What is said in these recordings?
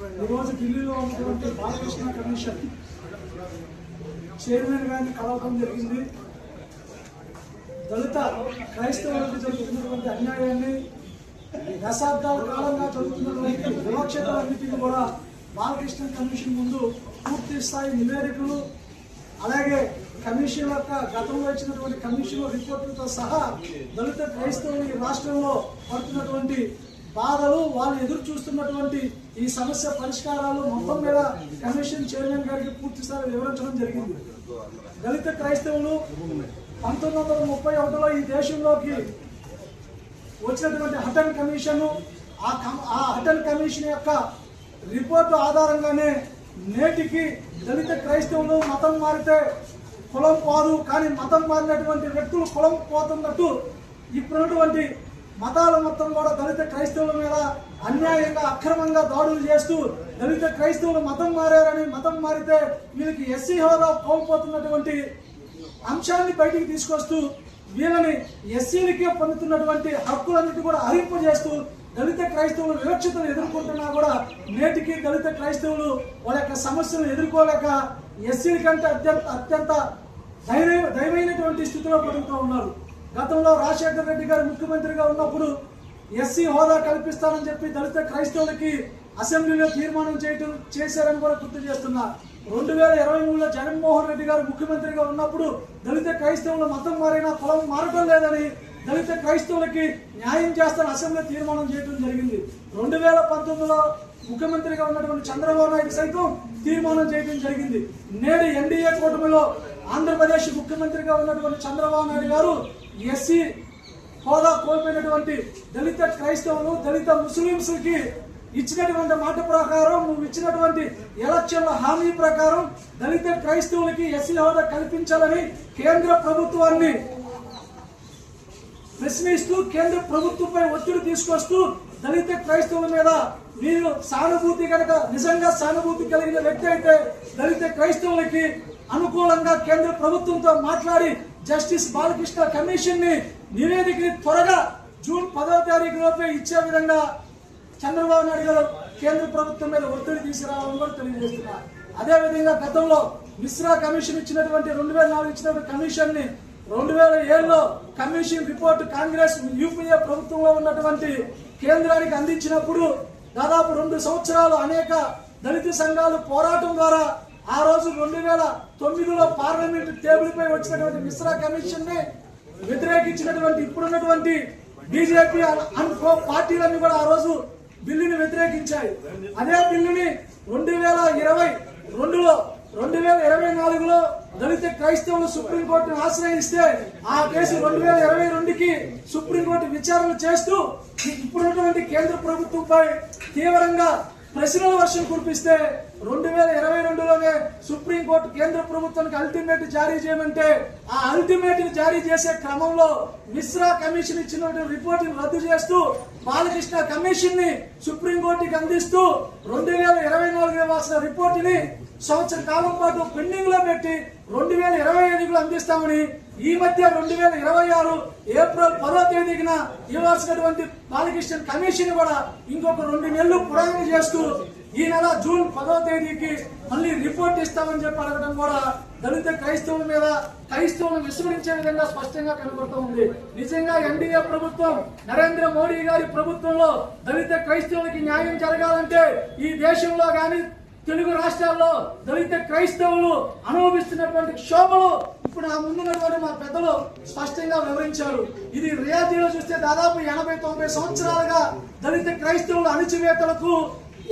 ఈరోజు ఢిల్లీలో ఉన్నటువంటి బాలకృష్ణ కమిషన్ చైర్మన్ గారిని కలవడం జరిగింది. దళిత క్రైస్తవులకు జరుగుతున్నటువంటి అన్యాయాన్ని, దశాబ్దాల కాలంగా జరుగుతున్నటువంటి వివక్షతలన్నింటినీ కూడా బాలకృష్ణ కమిషన్ ముందు పూర్తి స్థాయి నివేదికలు, అలాగే కమిషన్ యొక్క గతంలో ఇచ్చినటువంటి కమిషన్ రిపోర్టులతో సహా దళిత క్రైస్తవులు ఈ రాష్ట్రంలో పడుతున్నటువంటి బాధలు, వాళ్ళు ఎదురు చూస్తున్నటువంటి ఈ సమస్య పరిష్కారాలు మొత్తం మీద కమిషన్ చైర్మన్ గారికి పూర్తి స్థాయి వివరించడం జరిగింది. దళిత క్రైస్తవులు 1931లో ఈ దేశంలోకి వచ్చినటువంటి హటన్ కమిషన్, ఆ హటన్ కమిషన్ యొక్క రిపోర్టు ఆధారంగానే నేటికి దళిత క్రైస్తవులు మతం మారితే కులం పోదు, కానీ మతం మారినటువంటి వ్యక్తులు కులం పోతున్నట్టు ఇప్పుడున్నటువంటి మతాల మొత్తం కూడా దళిత క్రైస్తవుల మీద అన్యాయంగా అక్రమంగా దాడులు చేస్తూ దళిత క్రైస్తవులు మతం మారారని, మతం మారితే వీళ్ళకి ఎస్సీ హోదా కోల్పోతున్నటువంటి అంశాన్ని బయటికి తీసుకొస్తూ వీళ్ళని ఎస్సీలకే పొందుతున్నటువంటి హక్కులన్నిటి కూడా హరింపజేస్తూ దళిత క్రైస్తవులు వివక్షతను ఎదుర్కొంటున్నా కూడా నేటికి దళిత క్రైస్తవులు వాళ్ళ యొక్క సమస్యలను ఎదుర్కోలేక ఎస్సీల కంటే అత్యంత దయమైనటువంటి స్థితిలో పడుతూ ఉన్నారు. గతంలో రాజశేఖర రెడ్డి గారు ముఖ్యమంత్రిగా ఉన్నప్పుడు ఎస్సీ హోదా కల్పిస్తానని చెప్పి దళిత క్రైస్తవులకి అసెంబ్లీలో తీర్మానం చేశారని కూడా గుర్తు చేస్తున్నా. 2023లో జగన్మోహన్ రెడ్డి గారు ముఖ్యమంత్రిగా ఉన్నప్పుడు దళిత క్రైస్తవులు మతం మారినా కులం మారటం లేదని దళిత క్రైస్తవులకి న్యాయం చేస్తాను అసెంబ్లీలో తీర్మానం చేయడం జరిగింది. 2019లో ముఖ్యమంత్రిగా ఉన్నటువంటి చంద్రబాబు నాయుడు సైతం తీర్మానం చేయడం జరిగింది. నేడు ఎన్డీఏ కూటమిలో ఆంధ్రప్రదేశ్ ముఖ్యమంత్రిగా ఉన్నటువంటి చంద్రబాబు నాయుడు గారు ఎస్సీ హోదా కోల్పోయినటువంటి దళిత క్రైస్తవులు, దళిత ముస్లింస్కి ఇచ్చినటువంటి మాట ప్రకారం, నువ్వు ఇచ్చినటువంటి ఎలక్షన్ల హామీ ప్రకారం దళిత క్రైస్తవులకి ఎస్సీ హోదా కల్పించాలని కేంద్ర ప్రభుత్వాన్ని ప్రశ్నిస్తూ కేంద్ర ప్రభుత్వంపై ఒత్తిడి తీసుకొస్తూ దళిత క్రైస్తవుల మీద మీరు సానుభూతి కనుక నిజంగా సానుభూతి కలిగిన వ్యక్తి అయితే దళిత క్రైస్తవులకి అనుకూలంగా కేంద్ర ప్రభుత్వంతో మాట్లాడి జస్టిస్ బాలకృష్ణ కమిషన్ ని నివేదికని త్వరగా జూన్ 10వ తారీఖు లోపే ఇచ్చే విధంగా చంద్రబాబు నాయుడు గారు కేంద్ర ప్రభుత్వం మీద ఒత్తిడి తీసుకురావాలని కూడా తెలియజేస్తున్నారు. అదేవిధంగా గతంలో మిశ్రా కమిషన్ ఇచ్చినటువంటి 2004 ఇచ్చినటువంటి కమిషన్ ని 2007లో కమిషన్ రిపోర్టు కాంగ్రెస్ యూపీఏ ప్రభుత్వంలో ఉన్నటువంటి కేంద్రానికి అందించినప్పుడు దాదాపు 2 సంవత్సరాలు అనేక దళిత సంఘాలు పోరాటం ద్వారా ఆ రోజు 2009లో పార్లమెంట్ టేబుల్ పై వచ్చినటువంటి మిశ్రా కమిషన్ ని వ్యతిరేకించినటువంటి ఇప్పుడున్నటువంటి బీజేపీ అనుకో పార్టీలన్నీ కూడా ఆ రోజు బిల్లుని వ్యతిరేకించాయి. అదే బిల్లుని 2024లో దళిత క్రైస్తవులు సుప్రీంకోర్టును ఆశ్రయిస్తే ఆ కేసు 2022కి సుప్రీంకోర్టు విచారణ చేస్తూ ఇప్పుడున్నటువంటి కేంద్ర ప్రభుత్వంపై తీవ్రంగా ప్రశ్నల వర్షం కురిపిస్తే 2022లోనే సుప్రీంకోర్టు కేంద్ర ప్రభుత్వానికి అల్టిమేట్ జారీ చేయమంటే ఆ అల్టిమేట్ జారీ చేసే క్రమంలో మిశ్రా కమిషన్ ఇచ్చిన రిపోర్ట్ రద్దు చేస్తూ బాలకృష్ణ కమిషన్ ని సుప్రీంకోర్టుకి అందిస్తూ 2024 ఇవ్వాల్సిన రిపోర్ట్ ని సంవత్సర కాలం పాటు పెండింగ్ లో పెట్టి 2025లో అందిస్తామని ఈ మధ్య 2026 ఏప్రిల్ 10వ తేదీన ఇవ్వాల్సినటువంటి బాలకృష్ణ కమిషన్ కూడా ఇంకొక 2 నెలలు పురాణం చేస్తూ ఈ నెల జూన్ 10వ తేదీకి మళ్ళీ రిపోర్ట్ ఇస్తామని చెప్పి అడగడం కూడా దళిత క్రైస్తవుల మీద క్రైస్తవులను విస్మరించే విధంగా స్పష్టంగా కనబడుతూ ఉంది. నిజంగా ఎన్డీఏ ప్రభుత్వం, నరేంద్ర మోడీ గారి ప్రభుత్వంలో దళిత క్రైస్తవులకి న్యాయం జరగాలంటే ఈ దేశంలో గాని తెలుగు రాష్ట్రాల్లో దళిత క్రైస్తవులు అనుభవిస్తున్నటువంటి క్షోభలు ఇప్పుడు ఆ ముందున్నటువంటి మా పెద్దలు స్పష్టంగా వివరించారు. ఇది రియాలిటీలో చూస్తే దాదాపు 80-90 సంవత్సరాలుగా దళిత క్రైస్తవుల అణచివేతలకు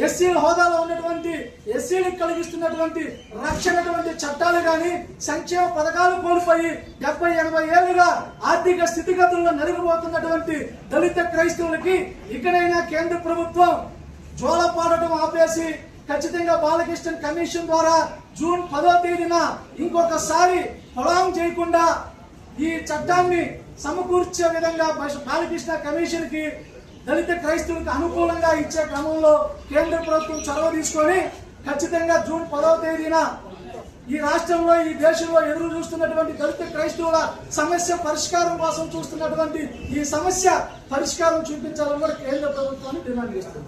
ఎస్సీల హోదాలో ఉన్నటువంటి ఎస్సీలకు కలిగిస్తున్నటువంటి రక్షణటువంటి చట్టాలు గాని సంక్షేమ పథకాలు కోల్పోయి 70-80 ఏళ్లుగా ఆర్థిక స్థితిగతుల్లో నలిగిపోతున్నటువంటి దళిత క్రైస్తవులకి ఇకనైనా కేంద్ర ప్రభుత్వం జోలపాడటం ఆపేసి ఖచ్చితంగా బాలకృష్ణ కమిషన్ ద్వారా జూన్ 10వ తేదీన ఇంకొకసారి పొలం చేయకుండా ఈ చట్టాన్ని సమకూర్చే విధంగా బాలకృష్ణ కమిషన్ కి దళిత క్రైస్తవులకు అనుకూలంగా ఇచ్చే క్రమంలో కేంద్ర ప్రభుత్వం చొరవ తీసుకొని ఖచ్చితంగా జూన్ 10వ తేదీన ఈ రాష్ట్రంలో ఈ దేశంలో ఎదురు చూస్తున్నటువంటి దళిత క్రైస్తవుల సమస్య పరిష్కారం కోసం చూస్తున్నటువంటి ఈ సమస్య పరిష్కారం చూపించాలని కూడా కేంద్ర ప్రభుత్వాన్ని డిమాండ్ చేస్తుంది.